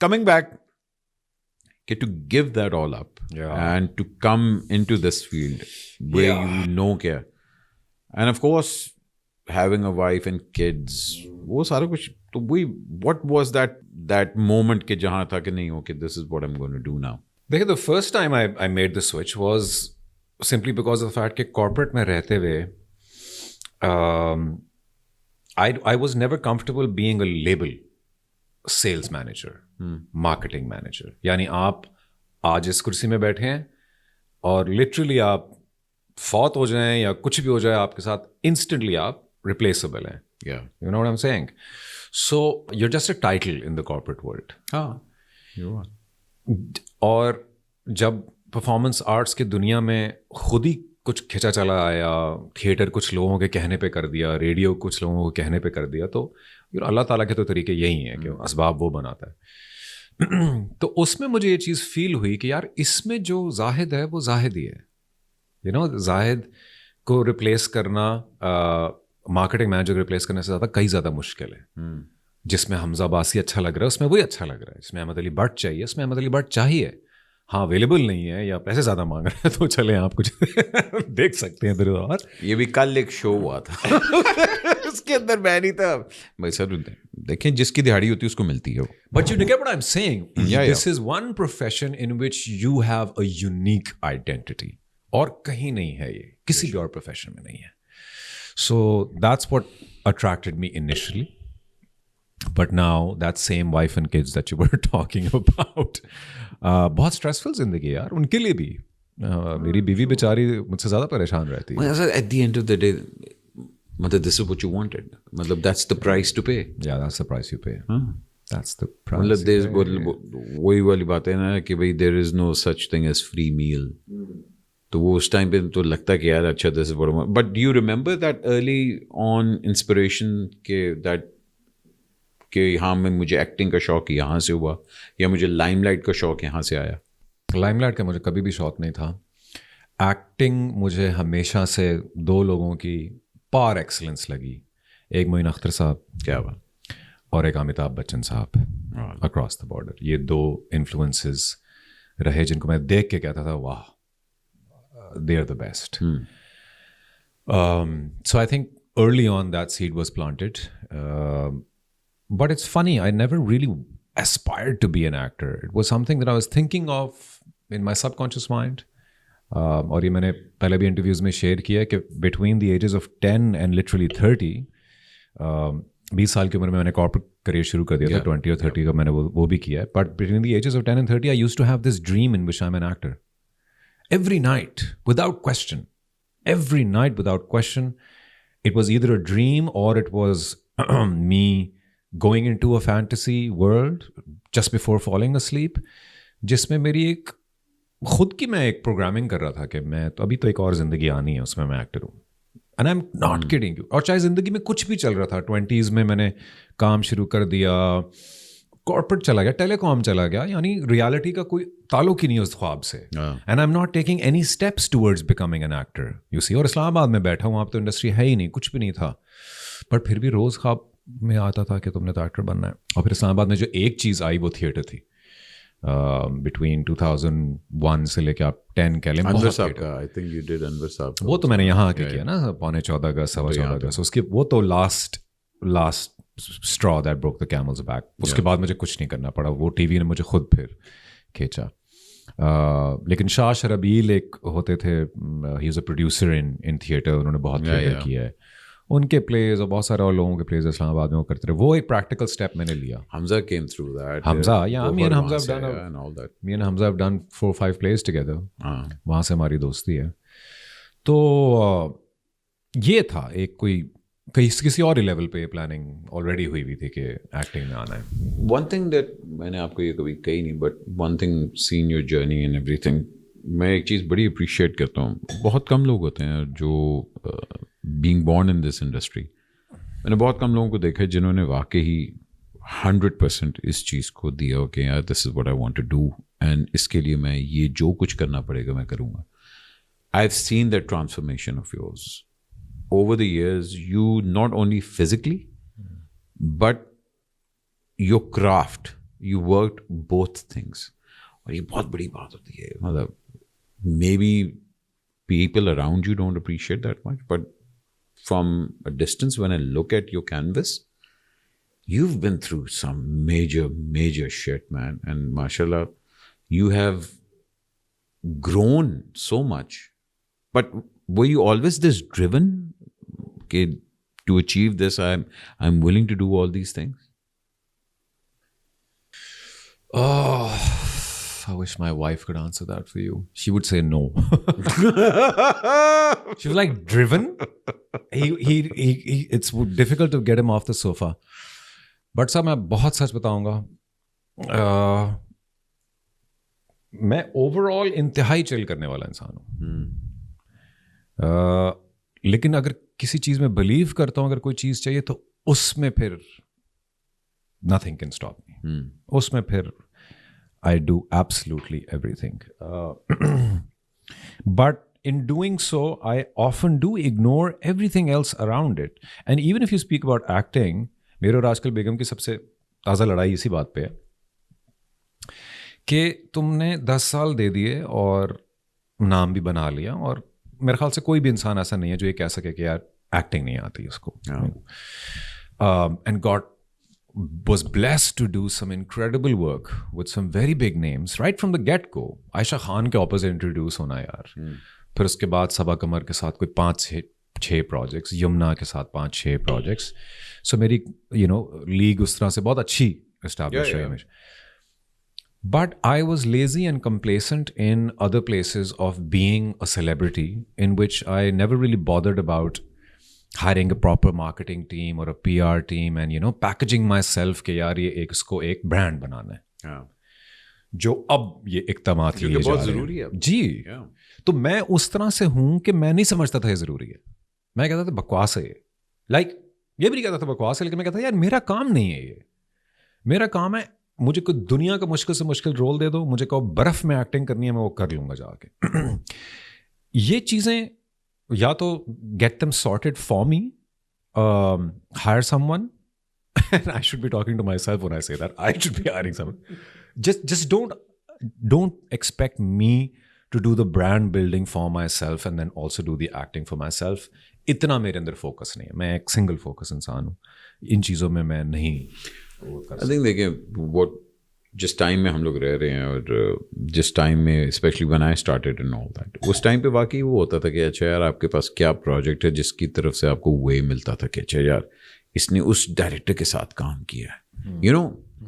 coming back, to give that all up and to come into this field where you know care, and of course having a wife and kids, वो सारा कुछ तो वही, what was that moment कि जहाँ था कि नहीं, okay, this is what I'm going to do now? देखिए, the first time I made the switch was simply because of the fact कि corporate में रहते हुए I was never comfortable being a label sales manager, marketing manager. यानी आप आज इस कुर्सी में बैठे हैं और लिटरली आप फौत हो जाएं या कुछ भी हो जाए आपके साथ, इंस्टेंटली आप रिप्लेसेबल हैं. You know what I am saying? So you are just a title in the corporate world. और जब परफॉर्मेंस आर्ट्स की दुनिया में खुद ही कुछ खिंचा चला आया, थिएटर कुछ लोगों के कहने पे कर दिया, रेडियो कुछ लोगों के कहने पे कर दिया, तो अल्लाह ताला के तो तरीके यही हैं कि असबाब वो बनाता है. तो उसमें मुझे ये चीज़ फील हुई कि यार इसमें जो जाहिद है वो जाहिद ही है. यू नो, जाहिद को रिप्लेस करना, मार्केटिंग मैनेजर को रिप्लेस करने से कई ज़्यादा मुश्किल है. जिसमें हमजा बासी अच्छा लग रहा है उसमें वही अच्छा लग रहा है, जिसमें अहमद अली भट्ट चाहिए उसमें अहमद अली भट्ट चाहिए. हाँ, अवेलेबल नहीं है या पैसे ज़्यादा मांग रहे हैं तो चले आप कुछ देख सकते हैं इधर और. ये भी कल एक शो हुआ था उसके अंदर मैं नहीं था भाई. सर देखें, जिसकी दिहाड़ी होती है उसको मिलती है वो. But you get what I am saying, this is one profession in which you have a unique identity, और कहीं नहीं है ये, किसी भी और प्रोफेशन में नहीं है. So that's what attracted me initially. But now that same wife and kids that you were talking about, बहुत स्ट्रेसफुल जिंदगी यार उनके लिए भी. मेरी बीवी बेचारी मुझसे ज़्यादा परेशान रहती है. At the end of the day, मतलब this is what you wanted, मतलब that's the price to pay. Yeah, that's the price you pay. That's the price. मतलब वही वाली बात है ना कि भाई there is no such thing as free meal. तो वो उस टाइम पे तो लगता कि यार अच्छा this is what. But do you remember that early on inspiration के that कि हाँ मैं मुझे एक्टिंग का शौक यहाँ से हुआ या मुझे लाइमलाइट का शौक यहाँ से आया? लाइमलाइट का मुझे कभी भी शौक नहीं था. एक्टिंग मुझे हमेशा से दो लोगों की पार एक्सीलेंस लगी. एक मोइन अख्तर साहब, क्या बात, और एक अमिताभ बच्चन साहब, अक्रॉस द बॉर्डर. ये दो इन्फ्लुएंसेस रहे जिनको मैं देख के कहता था वाह, they are the best. So I think early on that seed was planted. But it's funny, I never really aspired to be an actor. It was something that I was thinking of in my subconscious mind. और ये मैंने पहले भी interviews में share किया कि between the ages of 10 and literally 30, 20 साल की उम्र में मैंने कॉर्पोरेट करियर शुरू कर दिया था. 20 और 30 का मैंने वो भी किया है. But between the ages of 10 and 30, I used to have this dream in which I'm an actor. Every night, without question. Every night, without question. It was either a dream or it was me going into a fantasy world just before falling asleep, जिसमें मेरी एक खुद की मैं एक programming कर रहा था कि मैं तो अभी तो एक और ज़िंदगी आनी है, उसमें मैं एक्टर हूँ. And I am not kidding you. और चाहे ज़िंदगी में कुछ भी चल रहा था, 20s में मैंने काम शुरू कर दिया, कॉर्पोरेट चला गया, टेलीकॉम चला गया, यानी रियलिटी का कोई ताल्लुक ही नहीं उस ख्वाब से. And I am not taking any steps towards becoming an actor, you see. और इस्लामाबाद में बैठा हूँ, आप तो इंडस्ट्री है ही नहीं, कुछ भी नहीं था, बट फिर भी रोज़ ख्वाब में आता था कि तुमने तो एक्टर बनना है. और फिर इस्लामाबाद में जो एक चीज़ आई वो थिएटर थी. बिटवीन 2001 से लेके आप 10 कह लें, अनवर साहब का, I think you did Anwar साहब. वो तो मैंने यहाँ आके किया ना, 14.5 अगस्त, 14.25 अगस्त. उसके वो तो last straw that broke the camel's back. उसके बाद मुझे कुछ नहीं करना पड़ा, वो टीवी ने मुझे खुद फिर खींचा. लेकिन शाह शरबील एक होते थे, he is a producer in theatre, उन्होंने बहुत थिएटर किया है. उनके प्लेज और बहुत सारे और लोगों के प्लेज इस्लामाबाद में वो करते रहे. वो एक प्रैक्टिकल स्टेप मैंने लिया. Hamza came through that. Hamza, yeah, me and Hamza have done 4-5 plays together. वहाँ से हमारी दोस्ती है. तो ये था एक कोई किसी और लेवल पे प्लानिंग ऑलरेडी हुई हुई थी कि एक्टिंग में आना है. One thing that मैंने आपको ये कभी कही नहीं, but one thing seen your journey and everything, मैं एक चीज़ बड़ी अप्रिशिएट करता हूँ. बहुत कम लोग होते हैं जो being born in this industry, मैंने बहुत कम लोगों को देखा है जिन्होंने वाकई 100% इस चीज़ को दिया हो कि यार this is what I want to do and इसके लिए मैं ये जो कुछ करना पड़ेगा मैं करूँगा. I have seen that transformation of yours over the years. You not only physically but your craft you worked both things. और ये बहुत बड़ी बात होती है. मतलब maybe people around you don't appreciate that much, but from a distance, when I look at your canvas, you've been through some major shit, man. And mashallah, you have grown so much. But were you always this driven? Okay, to achieve this, I'm willing to do all these things. Oh, I wish my wife could answer that for you. She would say no. She was like, driven? It's difficult to get him off the sofa. But sir, मैं बहुत सच बताऊंगा. मैं overall इंतहाई chill करने वाला इंसान हूँ. लेकिन अगर किसी चीज़ में बिलीव करता हूँ, अगर कोई चीज़ चाहिए तो उसमें फिर nothing can stop me. उसमें फिर I do absolutely everything. But in doing so, I often do ignore everything else around it. And even if you speak about acting, मेरे और आजकल बेगम की सबसे ताज़ा लड़ाई इसी बात पे है कि तुमने 10 साल दे दिए और नाम भी बना लिया, और मेरे ख्याल से कोई भी इंसान ऐसा नहीं है जो ये कह सके कि यार एक्टिंग नहीं आती उसको. And God was blessed to do some incredible work with some very big names right from the get-go. Ayesha Khan के ऑपोजिट इंट्रोड्यूस होना यार. फिर उसके बाद सबा कमर के साथ कोई 5-6 प्रोजेक्ट्स, यमुना के साथ 5-6 प्रोजेक्ट्स. सो मेरी लीग उस तरह से बहुत अच्छी एस्टैब्लिश है. But I was lazy and complacent in other places of being a celebrity, in which I never really bothered about hiring a proper marketing team or a PR team and packaging myself कि यार ये इसको एक brand बनाना है. जो अब ये इक़दामात लिए जा रहे हैं जी. तो मैं उस तरह से हूँ कि मैं नहीं समझता था ये ज़रूरी है. मैं कहता था बकवास है ये. ये भी नहीं कहता था बकवास है, लेकिन मैं कहता था यार मेरा काम नहीं है ये. मेरा काम है, मुझे कोई दुनिया का मुश्किल से मुश्किल रोल दे दो, मुझे कहो बर्फ़ में एक्टिंग करनी है, मैं वो कर लूँगा जाके. ये चीज़ें या तो get them sorted for me, hire someone. And I should be talking to myself when I say that. I should be hiring someone. Just don't expect me to do the brand building for myself and then also do the acting for myself. इतना मेरे अंदर focus नहीं है. मैं एक single focus इंसान हूँ. इन चीज़ों में मैं नहीं. I think देखिए what जिस टाइम में हम लोग रह रहे हैं और जिस टाइम में specially when I started and all that, उस टाइम पे वाकई वो होता था कि अच्छा यार आपके पास क्या प्रोजेक्ट है जिसकी तरफ से आपको वे मिलता था कि अच्छा यार इसने उस डायरेक्टर के साथ काम किया है.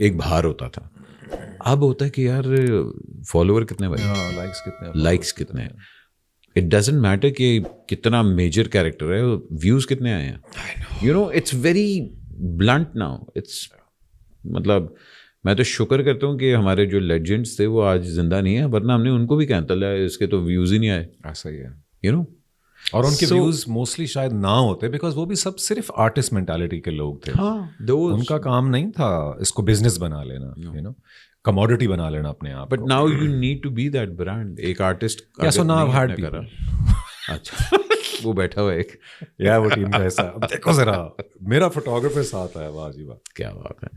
एक भार होता था. अब होता है कि यार फॉलोअर कितने भाई, लाइक्स कितने हैं. इट डजेंट मैटर कि कितना मेजर कैरेक्टर है, व्यूज़ कितने आए हैं. It's very blunt now. It's मतलब मैं तो शुक्र करता हूँ कि हमारे जो लेजेंड्स थे वो आज जिंदा नहीं है, वरना हमने उनको भी कहता लिया इसके तो व्यूज़ ही नहीं आए. ऐसा ही है. और उनके व्यूज़ मोस्टली शायद ना होते, बिकॉज वो भी सब सिर्फ आर्टिस्ट मेंटालिटी के लोग थे. उनका काम नहीं था इसको बिजनेस बना लेना, कमोडिटी बना लेना अपने आप. But now you need to be that brand. एक आर्टिस्ट अच्छा वो बैठा हुआ एक यार वो टीम का ऐसा. देखो जरा मेरा फोटोग्राफर साथ आया. वाह जी वाह, क्या बात है.